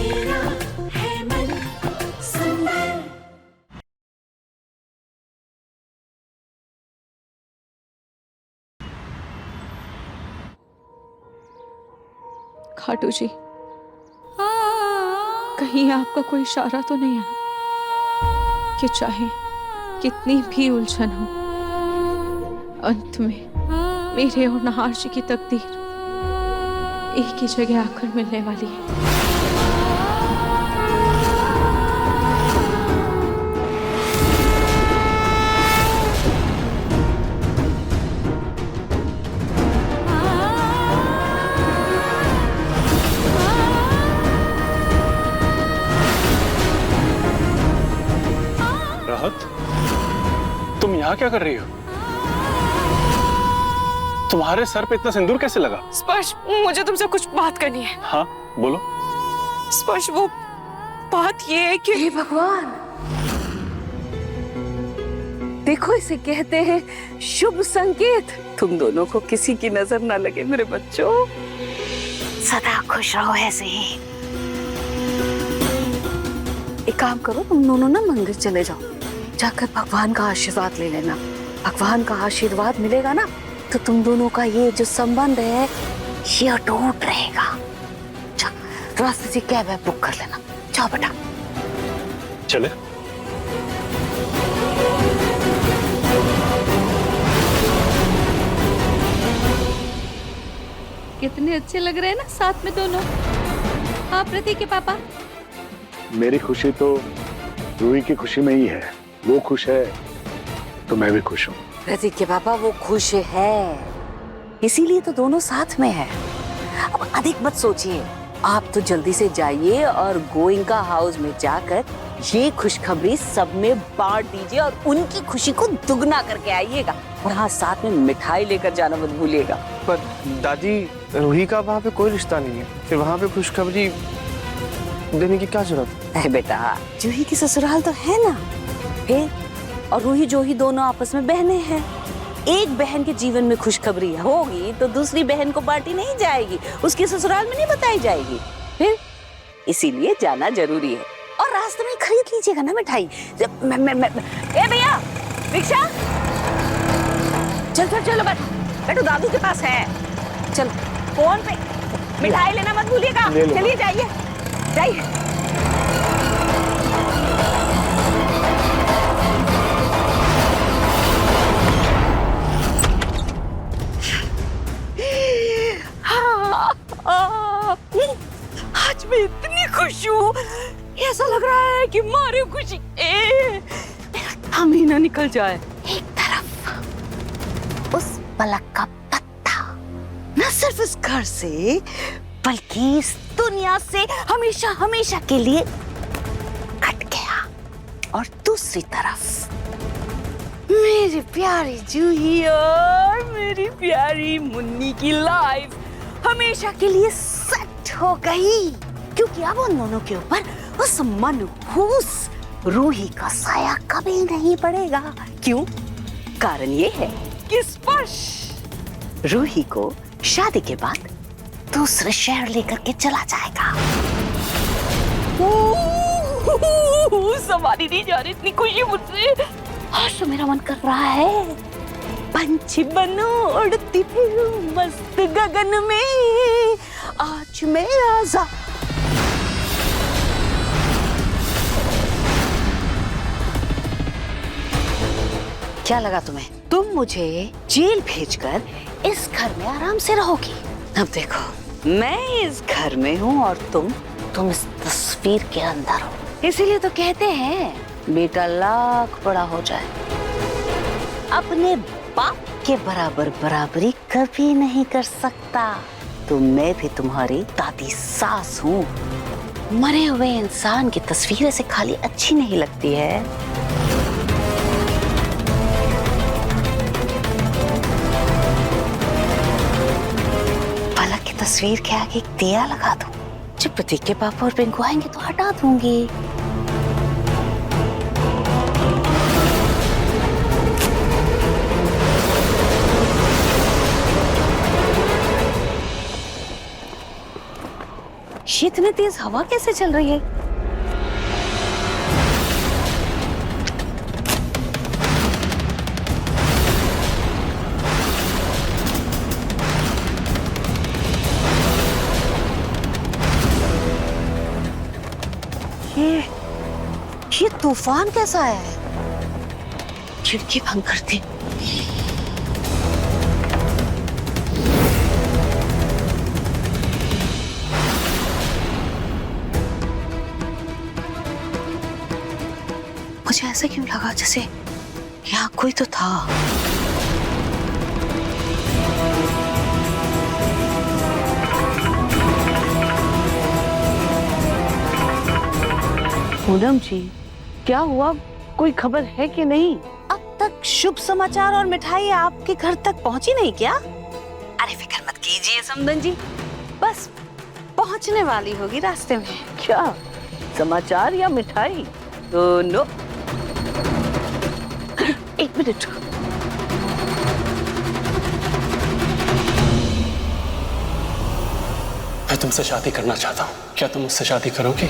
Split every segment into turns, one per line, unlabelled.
मेरा है मन सुंदर।
खाटू जी, कहीं आपका कोई इशारा तो नहीं है कि चाहे कितनी भी उलझन हो, अंत में मेरे और नहार जी की तकदीर एक ही जगह आकर मिलने वाली है।
राहत, तुम यहाँ क्या कर रही हो? तुम्हारे सर पे इतना सिंदूर कैसे लगा?
स्पर्श, मुझे तुमसे कुछ बात करनी है।
हाँ बोलो।
स्पर्श, वो बात ये है कि
हे भगवान, देखो इसे कहते हैं शुभ संकेत। तुम दोनों को किसी की नजर ना लगे मेरे बच्चों। सदा खुश रहो ऐसे ही। एक काम करो, तुम दोनों ना मंदिर चले जाओ, जाकर भगवान का आशीर्वाद ले लेना। भगवान का आशीर्वाद मिलेगा ना तो तुम दोनों का ये जो संबंध है ये अटूट रहेगा। रास्ते से कैब है बुक कर लेना। जाओ बेटा।
चले।
कितने अच्छे लग रहे हैं ना साथ में दोनों। हाँ प्रतीक के पापा।
मेरी खुशी तो रूही की खुशी में ही है। वो खुश है तो मैं भी खुश हूँ।
प्रतीक के पापा वो खुश है, इसीलिए तो दोनों साथ में है। अब अधिक मत सोचिए, आप तो जल्दी से जाइए और गोइंका हाउस में जाकर ये खुशखबरी सब में बांट दीजिए और उनकी खुशी को दुगना करके आइएगा। और हाँ, साथ में मिठाई लेकर जाना मत भूलिएगा।
पर दादी, रूही का वहाँ पे कोई रिश्ता नहीं है, फिर वहाँ पे खुशखबरी देने की क्या जरूरत है?
बेटा, जूही की ससुराल तो है ना, फिर और रूही जोही दोनों आपस में बहनें हैं। एक बहन के जीवन में खुशखबरी होगी तो दूसरी बहन को बांटी नहीं जाएगी, उसके ससुराल में नहीं बताई जाएगी। फिर इसीलिए जाना जरूरी है। और रास्ते में खरीद लीजिएगा ना मिठाई। ए भैया, रिक्शा, चल चल चलो बैठो, दादू के पास है। चलो फोन पे मिठाई लेना मत भूलिएगा। चलिए जाइए जाइए। आज मैं इतनी खुश हूँ, ऐसा लग रहा है कि मारे खुशी मेरा महीना निकल जाए। एक तरफ उस पलक का पत्ता न सिर्फ इस घर से बल्कि इस दुनिया से हमेशा हमेशा के लिए कट गया, और दूसरी तरफ मेरी प्यारी जूही और मेरी प्यारी मुन्नी की लाइफ हमेशा के लिए सेट हो गई, क्योंकि अब उन दोनों के ऊपर उस मनहूस रूही का साया कभी नहीं पड़ेगा। क्यों? कारण ये है कि स्पर्श रूही को शादी के बाद दूसरे शहर लेकर के चला जाएगा। संभाली नहीं जा रही इतनी खुशी मुझसे। आज तो मेरा मन कर रहा है पंछी बनो, उड़ती फिरूं मस्त गगन में, आज मैं आजाद। क्या लगा तुम्हें? तुम मुझे जेल भेजकर इस घर में आराम से रहोगी। अब देखो, मैं इस घर में हूँ और तुम इस तस्वीर के अंदर हो। इसीलिए तो कहते हैं बेटा लाख बड़ा हो जाए, अपने बाप के बराबर बराबरी कभी नहीं कर सकता। तो मैं भी तुम्हारी दादी सास हूँ। मरे हुए इंसान की तस्वीर ऐसे खाली अच्छी नहीं लगती है। पलक की तस्वीर के आगे एक दिया लगा दूं। जब प्रतीक के पापा और पिंकू आएंगे तो हटा दूंगी। ये इतनी तेज हवा कैसे चल रही है? ये तूफान कैसा है? खिड़की बंद कर दी। मुझे ऐसा क्यों लगा जैसे यहाँ कोई तो था। पूनम जी, क्या हुआ? कोई खबर है कि नहीं? अब तक शुभ समाचार और मिठाई आपके घर तक पहुंची नहीं क्या? अरे फिक्र मत कीजिए समदन जी, बस पहुंचने वाली होगी रास्ते में। क्या समाचार या मिठाई? दोनों। एक मिनट।
मैं तुमसे शादी करना चाहता हूँ, क्या तुम मुझसे शादी करोगी?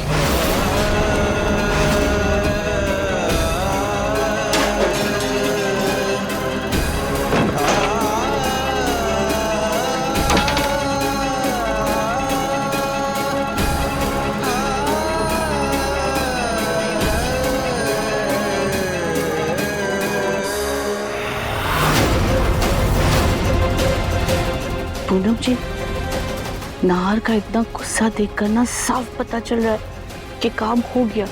पूनम जी, नाहर का इतना गुस्सा देखकर ना साफ पता चल रहा है कि काम हो गया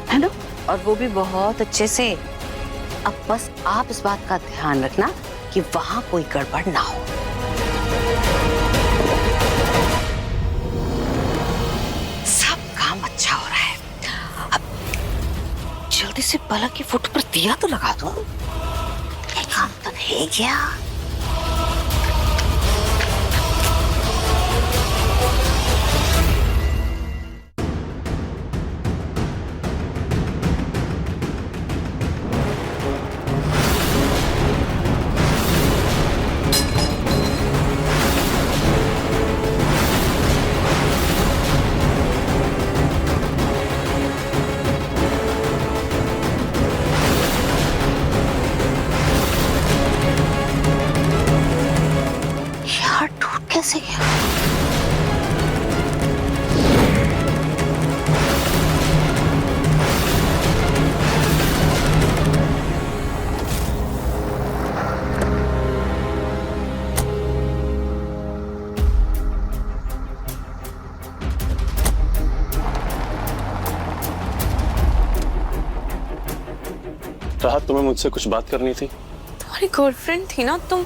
है ना, और वो भी बहुत अच्छे से। अब बस आप इस बात का ध्यान रखना कि वहां कोई गड़बड़ ना हो। सब काम अच्छा हो रहा है। अब जल्दी से पलक की फोटो पर दिया तो लगा दो। ये काम तो नहीं क्या? कैसे गया?
राहत, तुम्हें मुझसे कुछ बात करनी थी।
तुम्हारी गर्लफ्रेंड थी ना, तुम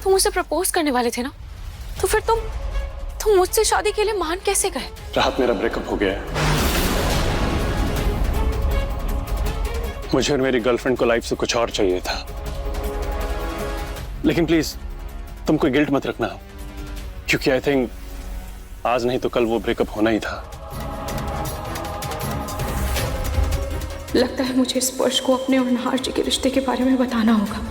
मुझसे प्रपोज करने वाले थे ना, तो फिर तुम मुझसे शादी के लिए मान कैसे गए?
राहत, मेरा ब्रेकअप हो गया है। मुझे और मेरी गर्लफ्रेंड को लाइफ से कुछ और चाहिए था, लेकिन प्लीज तुम कोई गिल्ट मत रखना, क्योंकि आई थिंक आज नहीं तो कल वो ब्रेकअप होना ही था।
लगता है मुझे स्पर्श को अपने और नाहर जी के रिश्ते के बारे में बताना होगा।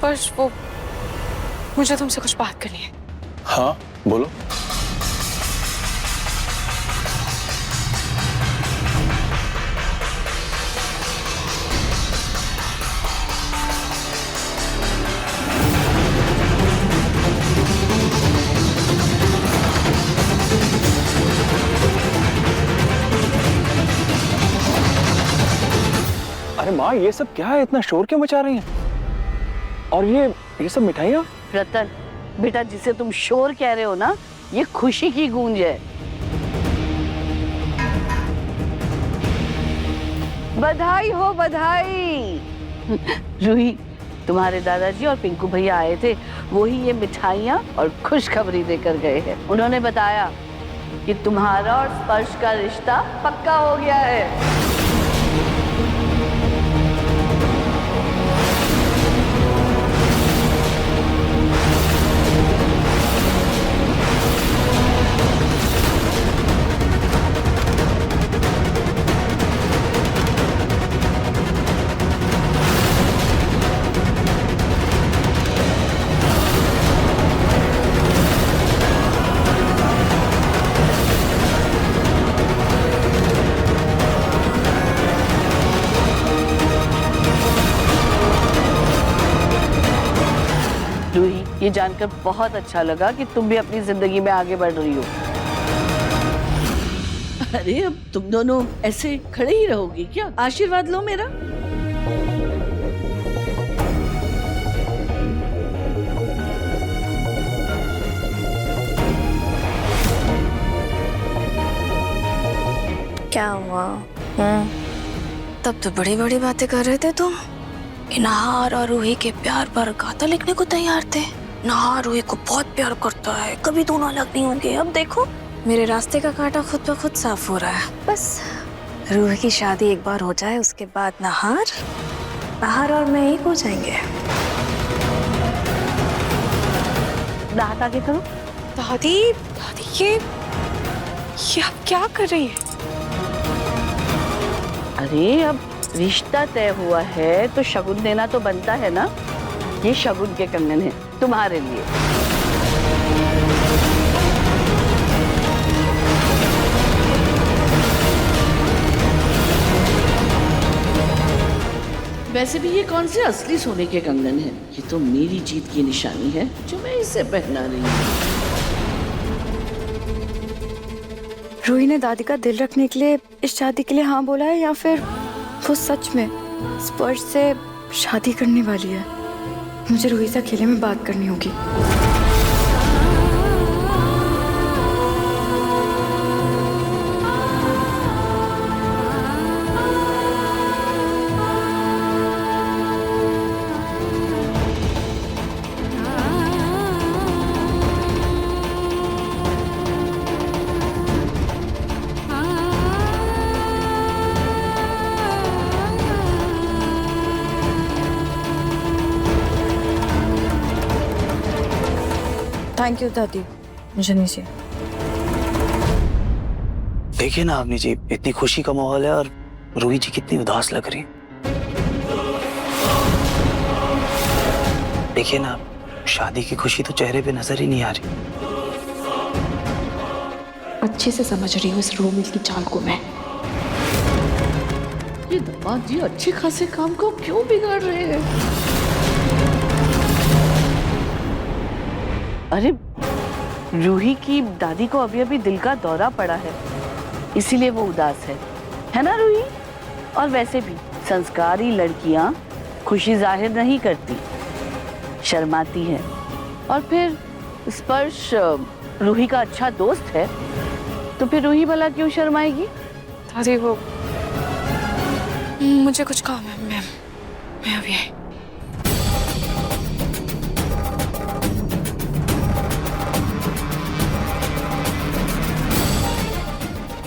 स्पर्श, वो मुझे तुमसे कुछ बात करनी है।
हाँ बोलो। अरे माँ, ये सब क्या है? इतना शोर क्यों मचा रही हैं? और ये सब मिठाइयाँ?
रतन बेटा, जिसे तुम शोर कह रहे हो ना, ये खुशी की गूंज है। बधाई हो बधाई। रूही, तुम्हारे दादाजी और पिंकू भैया आए थे, वही ये मिठाइयाँ और खुशखबरी देकर गए हैं। उन्होंने बताया कि तुम्हारा और स्पर्श का रिश्ता पक्का हो गया है। रूही, ये जानकर बहुत अच्छा लगा कि तुम भी अपनी जिंदगी में आगे बढ़ रही हो।
अरे अब तुम दोनों ऐसे खड़े ही रहोगी क्या? आशीर्वाद लो मेरा।
क्या हुआ? तब तो बड़ी बड़ी बातें कर रहे थे तुम। नहार और रूही के प्यार पर गाथा लिखने को तैयार थे। नहार रूही को बहुत प्यार करता है, कभी दोनों अलग नहीं होंगे। अब देखो मेरे रास्ते का कांटा खुद ब खुद साफ हो रहा है। बस रूही की शादी एक बार हो जाए, उसके बाद नहार और मैं एक हो जाएंगे।
दांत आगे करो।
दादी दादी ये आप क्या कर रही है?
अरे अब रिश्ता तय हुआ है तो शगुन देना तो बनता है ना। ये शगुन के कंगन है तुम्हारे लिए।
वैसे भी ये कौन से असली सोने के कंगन हैं? ये तो मेरी जीत की निशानी है जो मैं इसे पहना रही हूँ।
रूही ने दादी का दिल रखने के लिए इस शादी के लिए हाँ बोला है, या फिर वो सच में स्पर्श से शादी करने वाली है? मुझे रूही से अकेले में बात करनी होगी। थैंक यू दादी, मुझे नहीं चाहिए।
देखिए ना आपने जी, इतनी खुशी का माहौल है और रूही जी कितनी उदास लग रही। देखिए ना, शादी की खुशी तो चेहरे पे नजर ही नहीं आ रही।
अच्छे से समझ रही हूँ इस रोमिल की चाल को मैं।
ये दामाद जी अच्छे खासे काम को क्यों बिगाड़ रहे हैं?
अरे रूही की दादी को अभी अभी दिल का दौरा पड़ा है, इसीलिए वो उदास है ना रूही? और वैसे भी संस्कारी लड़कियां खुशी जाहिर नहीं करती, शर्माती हैं। और फिर स्पर्श रूही का अच्छा दोस्त है, तो फिर रूही भला क्यों शर्माएगी?
दादी वो मुझे कुछ काम है, मैं अभी आई।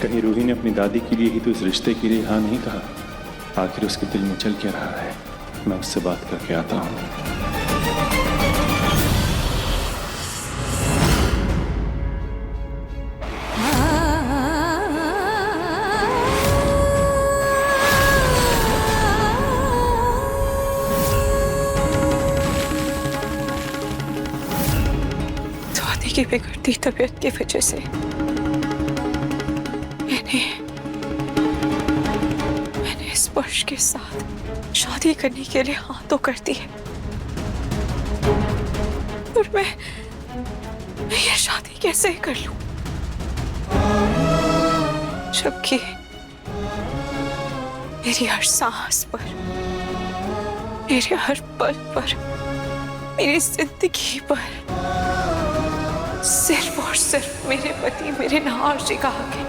कहीं रूही ने अपनी दादी के लिए ही तो इस रिश्ते के लिए हाँ नहीं कहा? आखिर उसके दिल में चल क्या रहा है? मैं उससे बात करके आता हूँ।
दादी की बिगड़ती तबीयत की वजह से मैंने स्पर्श के साथ शादी करने के लिए हाँ तो कर दी है, और मैं ये शादी कैसे कर लूं, जबकि मेरी हर सांस पर, मेरे हर पल पर, मेरी जिंदगी पर सिर्फ और सिर्फ मेरे पति, मेरे नहार जी का हक है।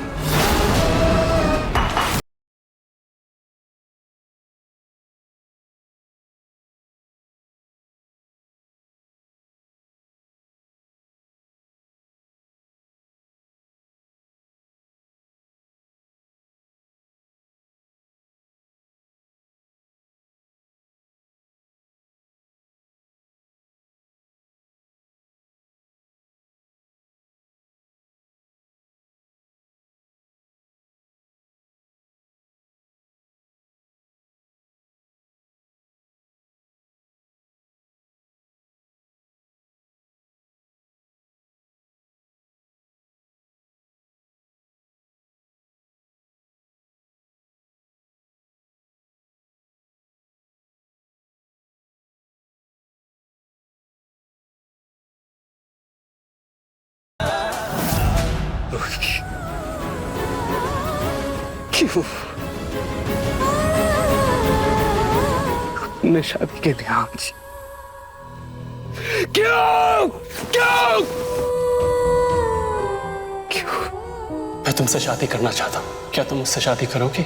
क्यों हमने शादी के लिए आज क्यों क्यों क्यों?
मैं तुमसे शादी करना चाहता हूँ, क्या तुम मुझसे शादी करोगी?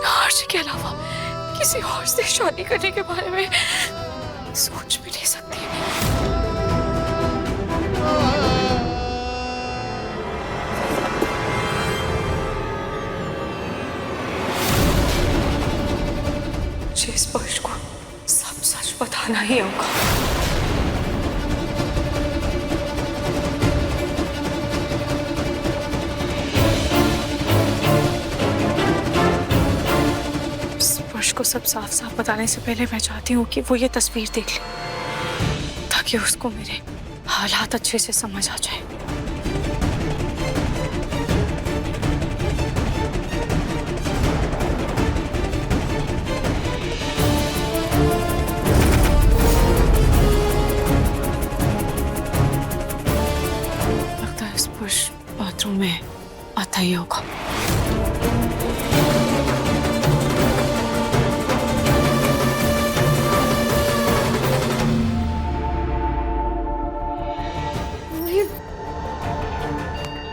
हर्ष के अलावा किसी और से शादी करने के बारे में सोच भी नहीं सकती। मुझे स्पर्श को सब सच बताना ही होगा। स्पर्श को सब साफ साफ बताने से पहले मैं चाहती हूँ कि वो ये तस्वीर देख ले, ताकि उसको मेरे हालात अच्छे से समझ आ जाए। लगता है स्पर्श बाथरूम में आता ही होगा।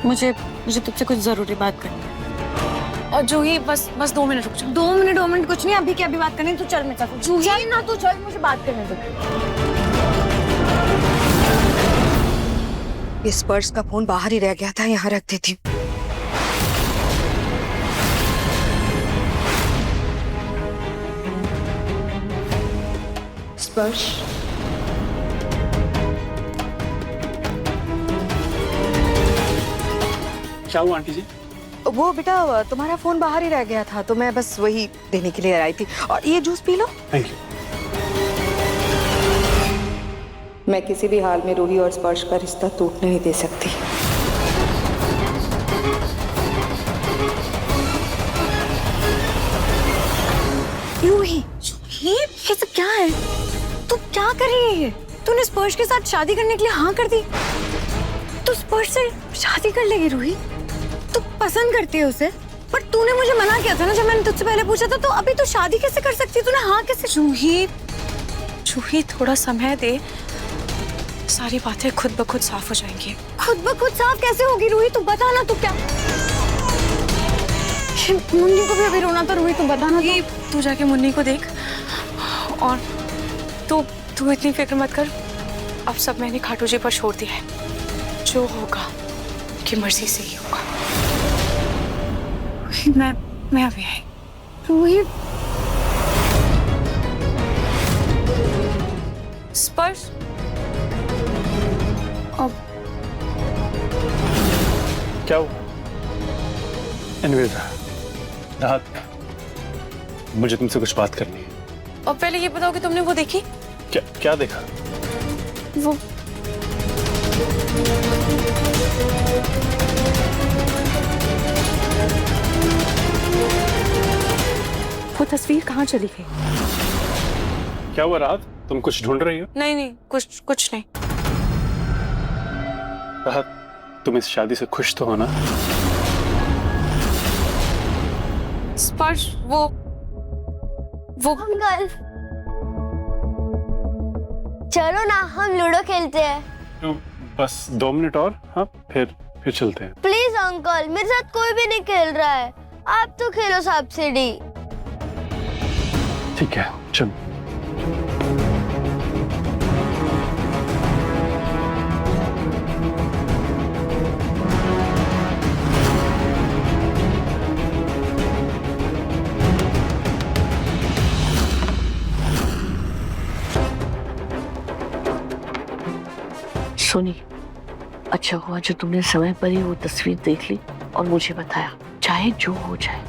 मुझे तुझसे कुछ जरूरी बात करनी है।
और जूही बस 2 मिनट रुक जाओ।
2 मिनट कुछ नहीं, अभी की अभी बात करनी है। तू चल मेरे साथ। जूही ना, तू चल, मुझे बात करने दे।
ये स्पर्श का फोन बाहर ही रह गया था, यहाँ रख देती हूँ। स्पर्श,
क्या हुआ आंटी जी?
वो बेटा तुम्हारा फोन बाहर ही रह गया था, तो मैं बस वही देने के लिए आई थी। और ये juice P low.
Thank you.
मैं किसी भी हाल में रूही और स्पर्श का रिश्ता टूटने नहीं दे सकती।
रूही, ये सब क्या है? तू क्या कर रही है? तूने स्पर्श के साथ शादी करने के लिए हाँ कर दी। तू स्पर्श से शादी कर लेगी रूही? तू पसंद करती है उसे, पर तूने मुझे मना किया था ना जब मैंने तुझसे पहले पूछा था। तो अभी तू शादी कैसे कर सकती है? तूने हाँ कैसे?
जूही थोड़ा समय दे, सारी बातें खुद ब खुद साफ हो जाएंगी।
खुद ब खुद साफ कैसे होगी रूही? तू बता ना। तू क्या मुन्नी को भी अभी रोना था रूही? तू बता ना।
तू जाके मुन्नी को देख, और तू इतनी फिक्र मत कर। अब सब मैंने खाटू जी पर छोड़ दिया है। जो होगा उनकी मर्जी से ही होगा। मैं अभी आई।
रूही,
स्पर्श, अब
क्या हुआ? एनीवेज, राहत, मुझे तुमसे कुछ बात करनी है।
और पहले ये बताओ कि तुमने वो देखी?
क्या देखा?
वो तस्वीर कहाँ चली गई?
क्या हुआ राहत? तुम कुछ ढूंढ रही हो?
नहीं, कुछ नहीं।
राहत, तुम इस शादी से खुश तो हो ना?
स्पर्श, वो
अंकल, चलो ना हम लूडो खेलते हैं।
तो बस 2 मिनट और, हाँ फिर चलते हैं।
प्लीज अंकल, मेरे साथ कोई भी नहीं खेल रहा है। आप तो खेलो सांप सीढ़ी।
ठीक है, चल।
सोनी, अच्छा हुआ जो तुमने समय पर ही वो तस्वीर देख ली और मुझे बताया। चाहे जो हो जाए,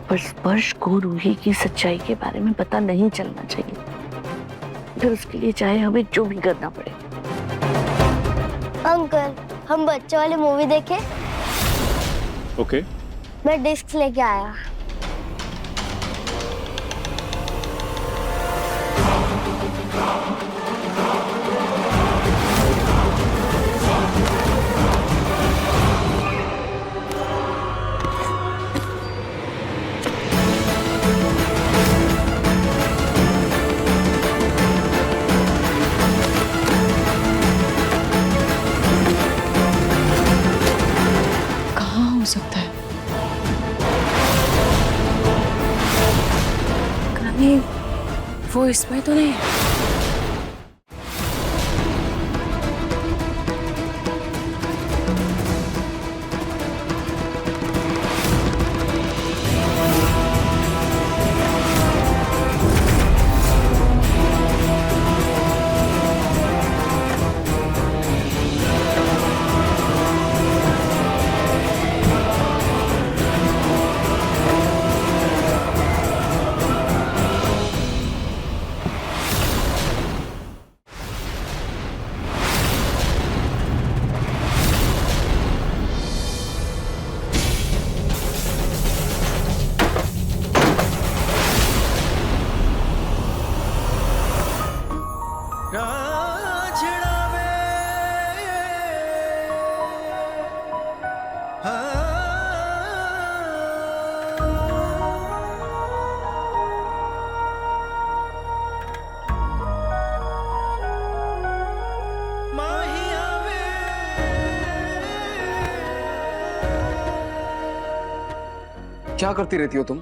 पर स्पर्श को रूही की सच्चाई के बारे में पता नहीं चलना चाहिए। फिर उसके लिए चाहे हमें जो भी करना पड़े।
अंकल, हम बच्चों वाली मूवी देखें?
ओके।
मैं डिस्क लेके आया।
कहीं वो इसमें तो नहीं है?
क्या करती रहती हो तुम?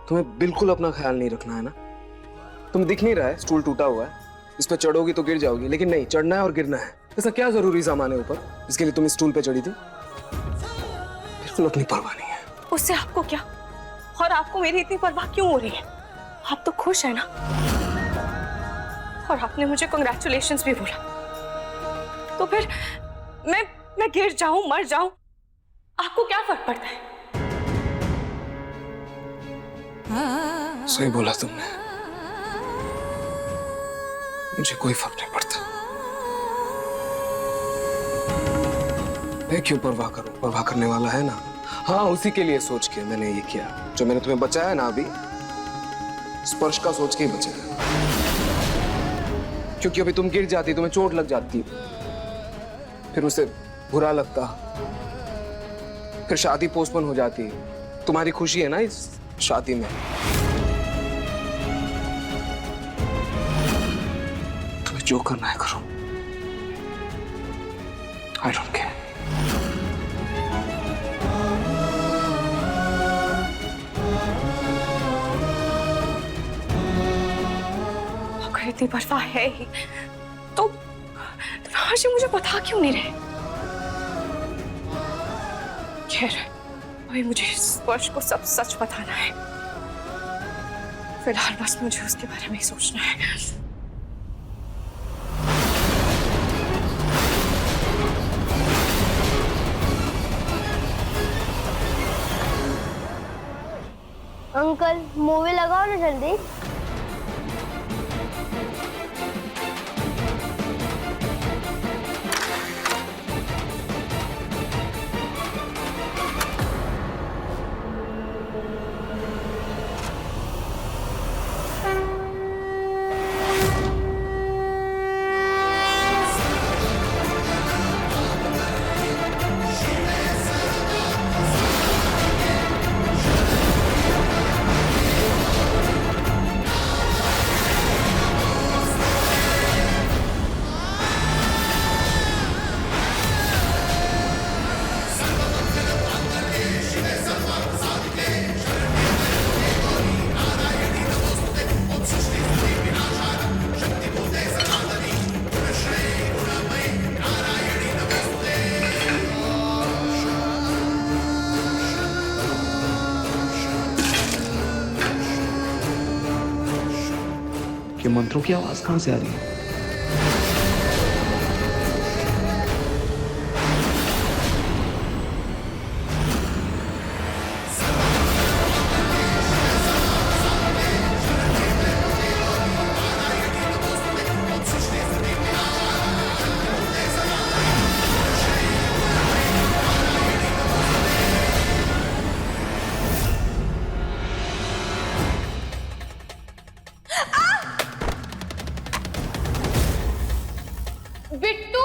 तुम्हें बिल्कुल अपना ख्याल नहीं रखना है ना? तुम दिख नहीं रहा है स्टूल टूटा हुआ है, इस पर चढ़ोगी तो गिर जाओगी, लेकिन नहीं, चढ़ना है और गिरना है। ऐसा क्या जरूरी सामान है ऊपर इसके लिए तुम इस स्टूल पे चढ़ी थी? बिल्कुल अपनी परवाह नहीं है।
उससे आपको क्या, और आपको मेरी इतनी परवाह क्यों हो रही है? आप तो खुश है ना? और आपने मुझे कांग्रेचुलेशंस भी बोला, तो फिर मैं गिर जाऊं, मर जाऊं, आपको क्या फर्क पड़ता है?
सही बोला तुमने, मुझे कोई फर्क नहीं पड़ता। मैं क्यों परवाह करूं? परवाह करने वाला है ना। हाँ, उसी के लिए सोच के मैंने ये किया। जो मैंने तुम्हें बचाया ना अभी, स्पर्श का सोच के ही बचाया। क्योंकि अभी तुम गिर जाती, तुम्हें चोट लग जाती, फिर उसे बुरा लगता, फिर शादी पोस्टपोन हो जाती। तुम्हारी खुशी है ना इस शादी में। तुम्हें जो करना है करो, आई डोंट केयर।
अगर इतनी परवाह है ही तो आज मुझे बता क्यों नहीं रहे? खैर, अभी मुझे स्पर्श को सब सच बताना है। फिलहाल बस मुझे उसके बारे में ही सोचना है।
अंकल मूवी लगाओ ना जल्दी।
ये मंत्रों की आवाज कहां से आ रही है?
बिट्टू,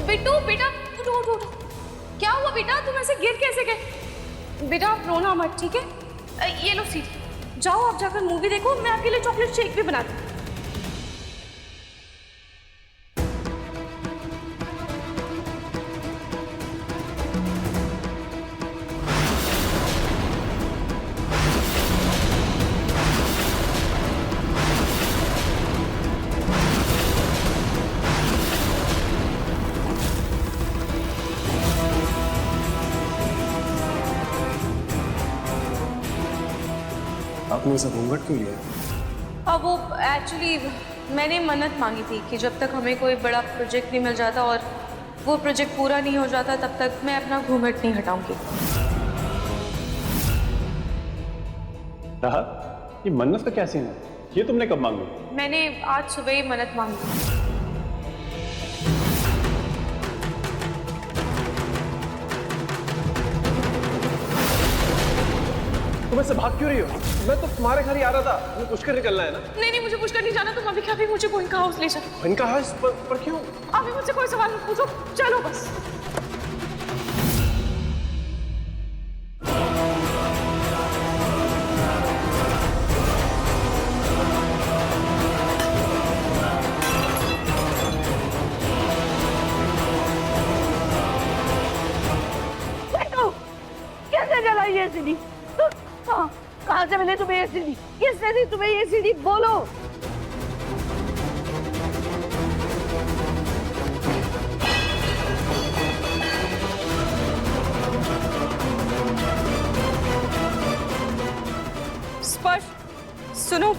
बिट्टू बेटा, उठो उठो उठो। क्या हुआ बेटा? तुम ऐसे गिर कैसे गए? बेटा आप रोना मत, ठीक है? ये लो सीधी, जाओ आप जाकर मूवी देखो, मैं आपके लिए चॉकलेट शेक भी बना दूँ।
आपने उसे घूंघट क्यों लिया?
अब वो एक्चुअली मैंने मन्नत मांगी थी कि जब तक हमें कोई बड़ा प्रोजेक्ट नहीं मिल जाता और वो प्रोजेक्ट पूरा नहीं हो जाता तब तक मैं अपना घूंघट नहीं हटाऊंगी।
राहत, ये मन्नत का क्या सीन है? ये तुमने कब मांगी?
मैंने आज सुबह ही मन्नत मांगी।
तुम इससे भाग क्यों रही हो? मैं तो तुम्हारे घर ही आ रहा था। मुझे पुष्कर निकलना है ना?
नहीं, मुझे पुष्कर नहीं जाना। तुम अभी क्या भी मुझे गोइंका हाउस ले चलो।
गोइंका हाउस? पर क्यों?
अभी मुझसे कोई सवाल मत पूछो, चलो बस।
कैसे जलाई ये सीढ़ी? कहाँ से मिले तुम्हें ये सीढ़ी? किसने दी तुम्हें ये सीढ़ी? बोलो।
स्पर्श, सुनो।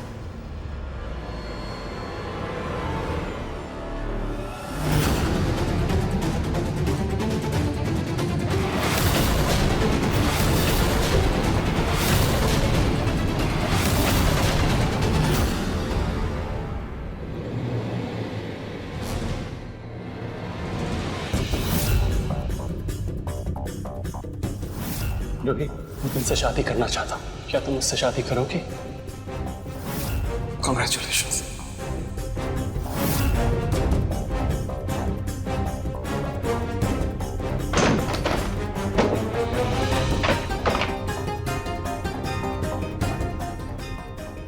रूही, मैं तुमसे शादी करना चाहता हूँ। क्या तुम मुझसे शादी करोगे?
Congratulations.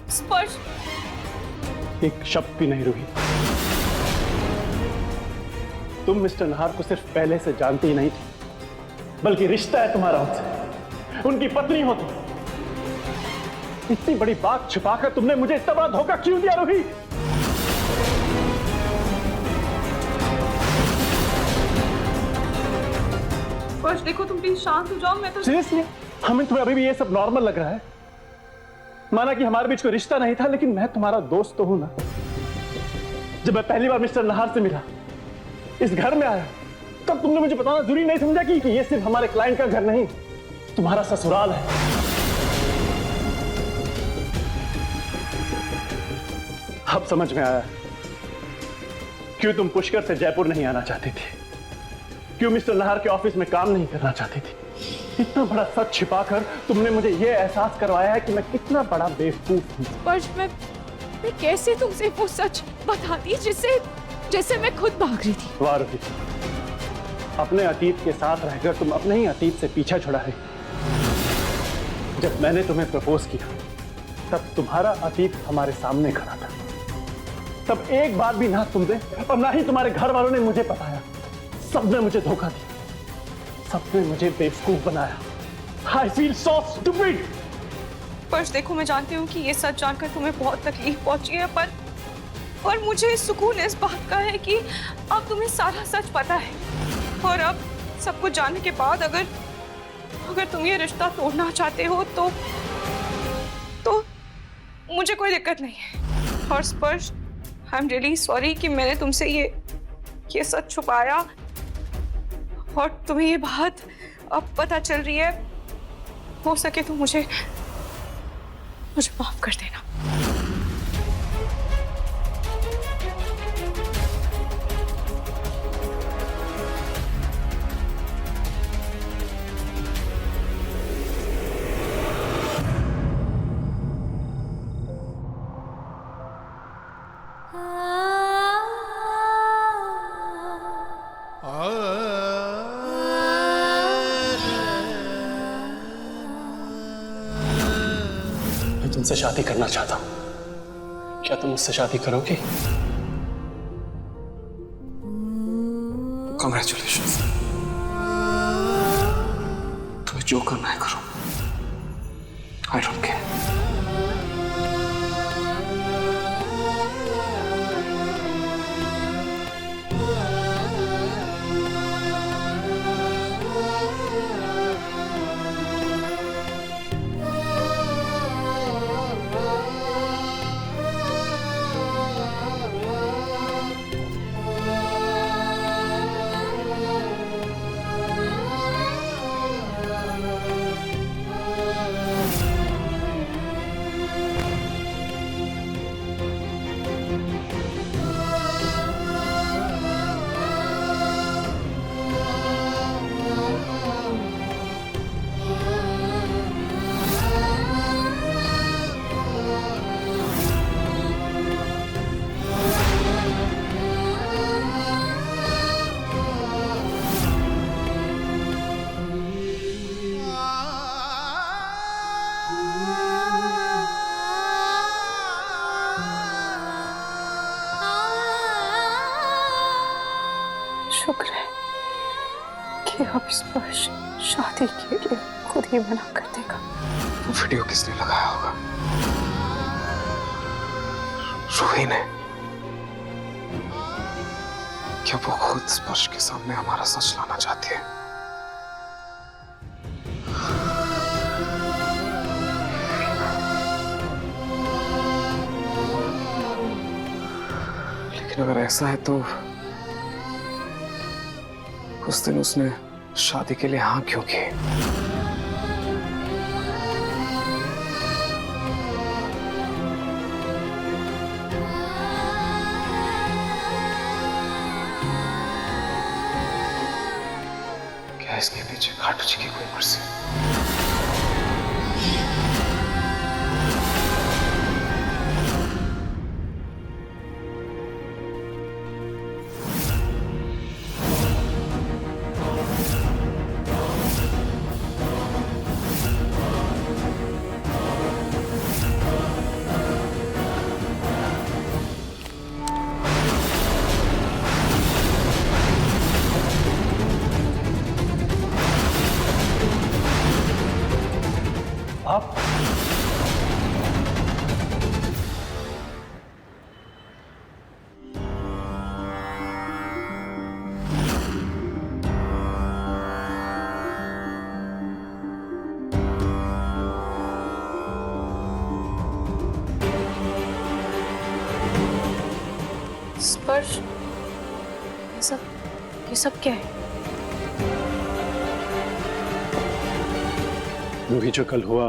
स्पर्श,
एक शब्द भी नहीं रूही। तुम मिस्टर नहार को सिर्फ पहले से जानती ही नहीं थी, बल्कि रिश्ता है तुम्हारा उनसे। उनकी पत्नी हो तुम। इतनी बड़ी बात छिपाकर तुमने मुझे इतना बड़ा धोखा क्यों दिया रूही?
स्पर्श देखो, तुम प्लीज शांत हो जाओ। मैं तो
सीरियसली, हमें तुम्हें अभी भी ये सब नॉर्मल लग रहा है? माना कि हमारे बीच कोई रिश्ता नहीं था, लेकिन मैं तुम्हारा दोस्त तो हूं ना। जब मैं पहली बार मिस्टर नहार से मिला, इस घर में आया, तब तुमने मुझे बताना जरूरी नहीं समझा कि ये सिर्फ हमारे क्लाइंट का घर नहीं, तुम्हारा ससुराल है। अब समझ में आया क्यों तुम पुष्कर से जयपुर नहीं आना चाहती थी, क्यों मिस्टर नहार के ऑफिस में काम नहीं करना चाहती थी। इतना बड़ा सच छिपाकर तुमने मुझे यह एहसास करवाया है कि मैं कितना बड़ा बेवकूफ हूं।
स्पर्श, मैं कैसे तुमसे वो सच बताती जैसे मैं खुद भाग रही थी।
वाह रूही, अपने अतीत के साथ रहकर तुम अपने ही अतीत से पीछा छुड़ा रही। जब मैंने तुम्हें प्रपोज किया, तब तुम्हारा अतीत हमारे सामने खड़ा था। तब एक बार भी ना तुमने और ना ही तुम्हारे घर वालों ने मुझे बताया। सबने मुझे धोखा दिया, सबने मुझे बेवकूफ बनाया। I feel so stupid।
स्पर्श देखो, मैं जानती हूँ कि ये सच जानकर तुम्हें बहुत तकलीफ पहुंची है, पर मुझे सुकून इस बात का है कि अब तुम्हें सारा सच पता है। और अब सब कुछ जानने के बाद अगर तुम ये रिश्ता तोड़ना चाहते हो तो मुझे कोई दिक्कत नहीं है। और स्पर्श, आई एम रियली सॉरी कि मैंने तुमसे ये सच छुपाया और तुम्हें ये बात अब पता चल रही है। हो सके तो मुझे माफ कर देना।
मैं तुमसे शादी करना चाहता हूं। क्या तुम मुझसे शादी करोगे?
Congratulations. तुम्हें जो करना है करो। I don't care.
शुक्र है कि अब स्पर्श शादी के लिए खुद ही मना कर देगा।
वो वीडियो किसने लगाया होगा? रूही ने। क्या वो खुद स्पर्श के सामने हमारा सच लाना चाहती है? लेकिन अगर ऐसा है तो उस दिन उसने शादी के लिए हाँ क्यों की? क्या इसके पीछे खाटू जी की कोई मर्जी?
आप
स्पर्श, ये सब क्या है?
रूही, जो कल हुआ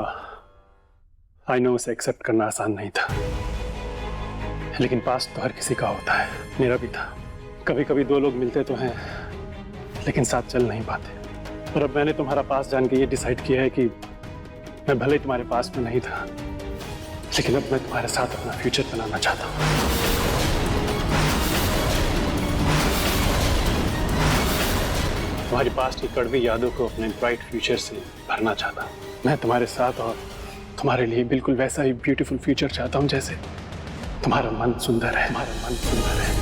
आई नो उसे एक्सेप्ट करना आसान नहीं था, लेकिन पास तो हर किसी का होता है, मेरा भी था। कभी कभी दो लोग मिलते तो हैं लेकिन साथ चल नहीं पाते। और अब मैंने तुम्हारा पास जान के ये डिसाइड किया है कि मैं भले तुम्हारे पास में नहीं था, लेकिन अब मैं तुम्हारे साथ अपना फ्यूचर बनाना चाहता हूँ। तुम्हारी पास्ट की कड़वी यादों को अपने ब्राइट फ्यूचर से भरना चाहता हूँ। मैं तुम्हारे साथ और तुम्हारे लिए बिल्कुल वैसा ही ब्यूटीफुल फ्यूचर चाहता हूँ जैसे तुम्हारा मन सुंदर है। तुम्हारा मन सुंदर है।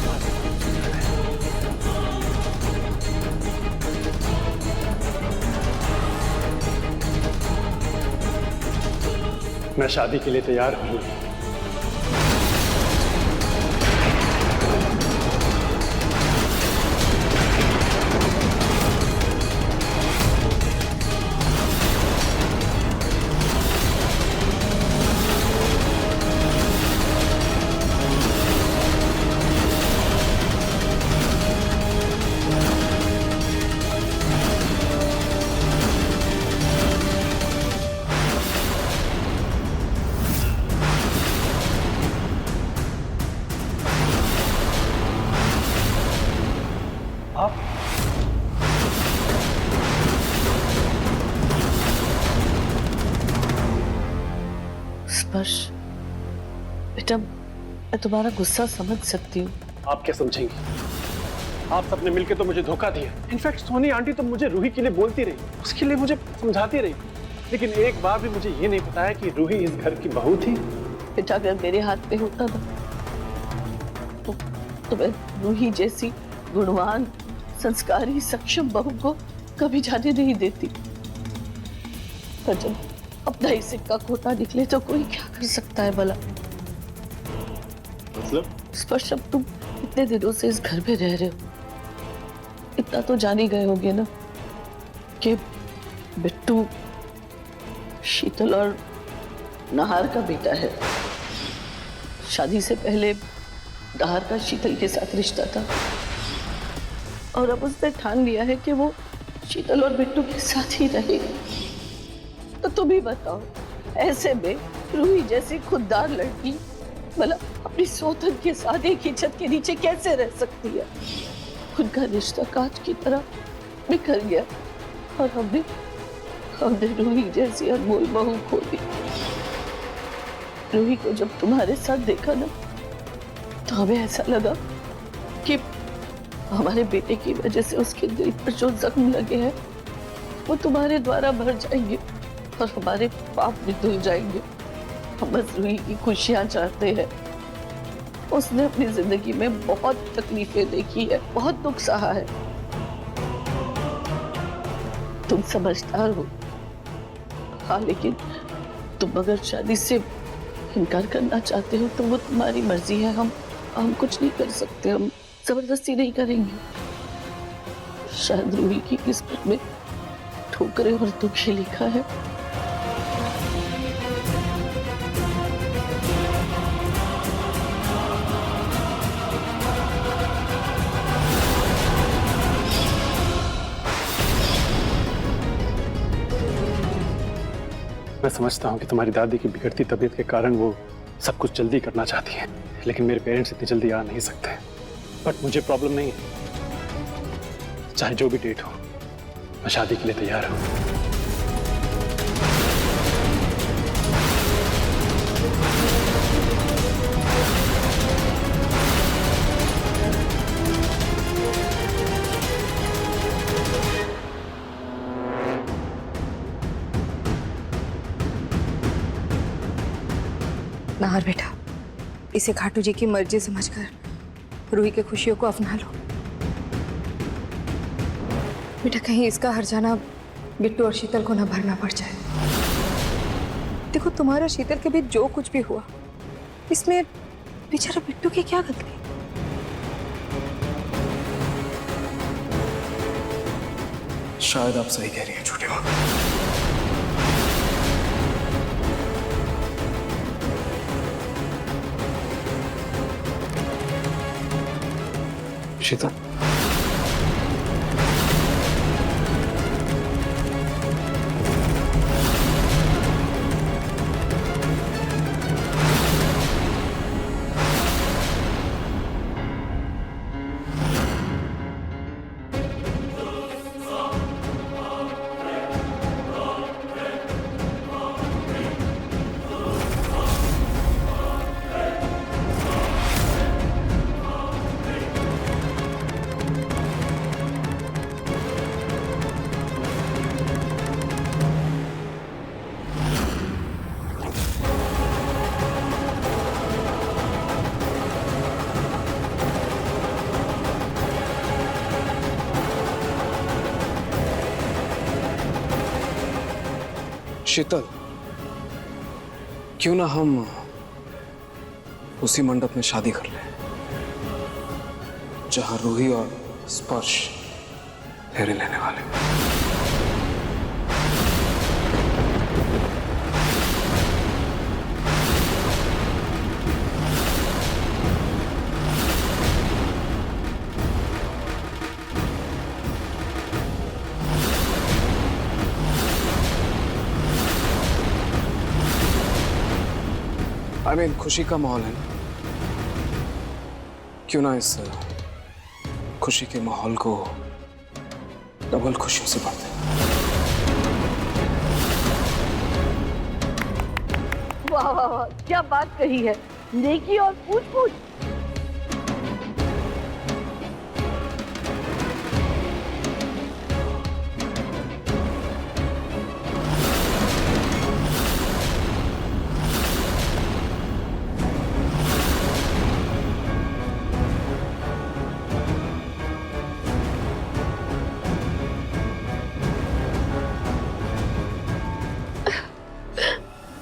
मैं शादी के लिए तैयार हूँ।
स्पर्श, बेटा मैं तुम्हारा गुस्सा समझ सकती हूँ।
आप क्या समझेंगी? आप सबने मिलकर तो मुझे धोखा दिया। इनफैक्ट सोनी आंटी तो मुझे रूही के लिए बोलती रही, उसके लिए मुझे समझाती रही, लेकिन एक बार भी मुझे ये नहीं बताया कि रूही इस घर की बहू थी।
बेटा अगर मेरे हाथ में होता ना तो मैं रूही जैसी गुणवान, संस्कारी, सक्षम बहू को कभी जाने नहीं देती। पर जब अपना ही सिक्का खोटा निकले तो कोई क्या कर सकता है भला?
मतलब?
स्पर्श, अब तुम इतने दिनों से इस घर में रह रहे हो, इतना तो जान ही गए होगे ना कि बिट्टू शीतल और नाहर का बेटा है। शादी से पहले नाहर का शीतल के साथ रिश्ता था और अब उसने ठान लिया है कि वो शीतल और बिट्टू के साथ ही रहेगी। तो तुम ही बताओ, ऐसे में रूही जैसी खुददार लड़की भला अपनी सौतन के साथ एक ही छत के नीचे कैसे रह सकती है? उनका रिश्ता कांच की तरह बिखर गया और हमने रूही जैसी अनमोल बहू खो दी। रूही को जब तुम्हारे साथ देखा ना तो हमें ऐसा लगा कि हमारे बेटे की वजह से उसके दिल पर जो जख्म लगे हैं वो तुम्हारे द्वारा भर जाएंगे और हमारे पाप भी धुल जाएंगे। हम बस रूही की खुशियां चाहते हैं। उसने अपनी जिंदगी में बहुत तकलीफें देखी है, बहुत दुख सहा है, तुम समझदार हो। हाँ, लेकिन तुम अगर शादी से इनकार करना चाहते हो तो वो तुम्हारी मर्जी है। हम कुछ नहीं कर सकते, हम जबरदस्ती नहीं करेंगे। शायद रूही की किस्मत में ठोकरें और दुख ही लिखा है।
मैं समझता हूँ कि तुम्हारी दादी की बिगड़ती तबीयत के कारण वो सब कुछ जल्दी करना चाहती है, लेकिन मेरे पेरेंट्स इतनी जल्दी आ नहीं सकते। बट मुझे प्रॉब्लम नहीं है, चाहे जो भी डेट हो, मैं शादी के लिए तैयार हूँ।
नाहर बेटा, इसे खाटू जी की मर्जी समझकर रूही की खुशियों को अपना लो। बेटा, कहीं इसका हर जाना बिट्टू और शीतल को न भरना पड़ जाए। देखो, तुम्हारा शीतल के बीच जो कुछ भी हुआ, इसमें बेचारा बिट्टू की क्या गलती?
शायद आप सही कह रही हैं छोटे माँ। शीतल, शीतल, क्यों ना हम उसी मंडप में शादी कर लें जहां रूही और स्पर्श फेरे लेने वाले। I mean, खुशी का माहौल है ना, क्यों ना इस खुशी के माहौल को डबल खुशियों से भर दें।
वाह वाह वाह, क्या बात कही है। नेकी और पूछ पूछ।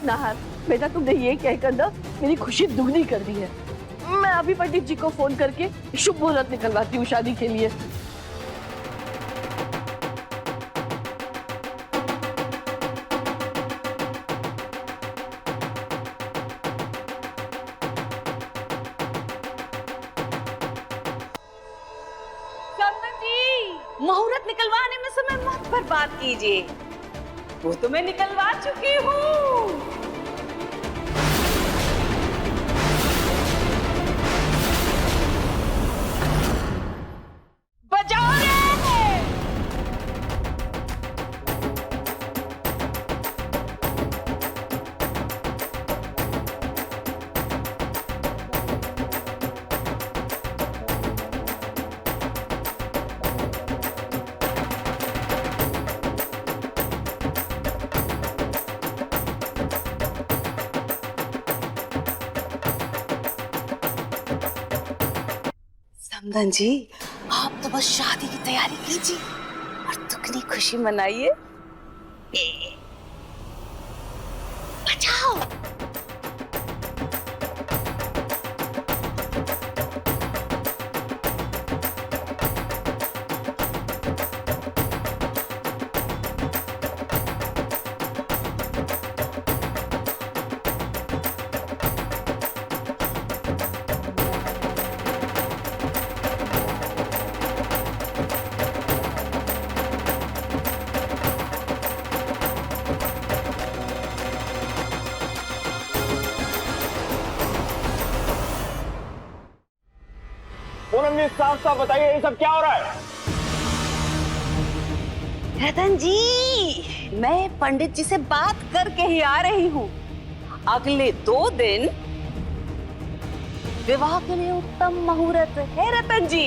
नाहर बेटा, तुमने ये कहकर ना मेरी खुशी दुगनी कर दी है। मैं अभी पंडित जी को फोन करके शुभ मुहूर्त निकलवाती हूँ शादी के लिए।
मुहूर्त निकलवाने में समय मत बर्बाद कीजिए, वो तो मैं निकलवा चुकी हूँ। बजाओ रे! समधन जी, आप तो बस शादी की तैयारी कीजिए, और दुगनी खुशी मनाइए। बचाओ।
पूनम जी साफ साफ बताइए ये सब क्या हो रहा है?
रतन जी, मैं पंडित जी से बात करके ही आ रही हूँ। अगले 2 दिन विवाह के लिए उत्तम मुहूर्त है रतन जी।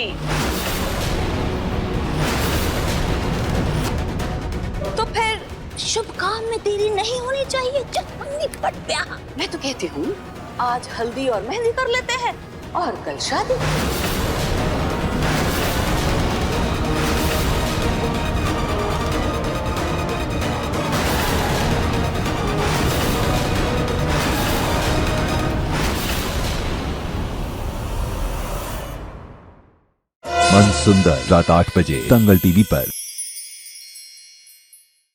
तो फिर शुभ काम में देरी नहीं होनी चाहिए। निपट गया। मैं तो कहती हूँ आज हल्दी और मेहंदी कर लेते हैं और कल शादी।
मन सुंदर रात 8 बजे दंगल टीवी पर।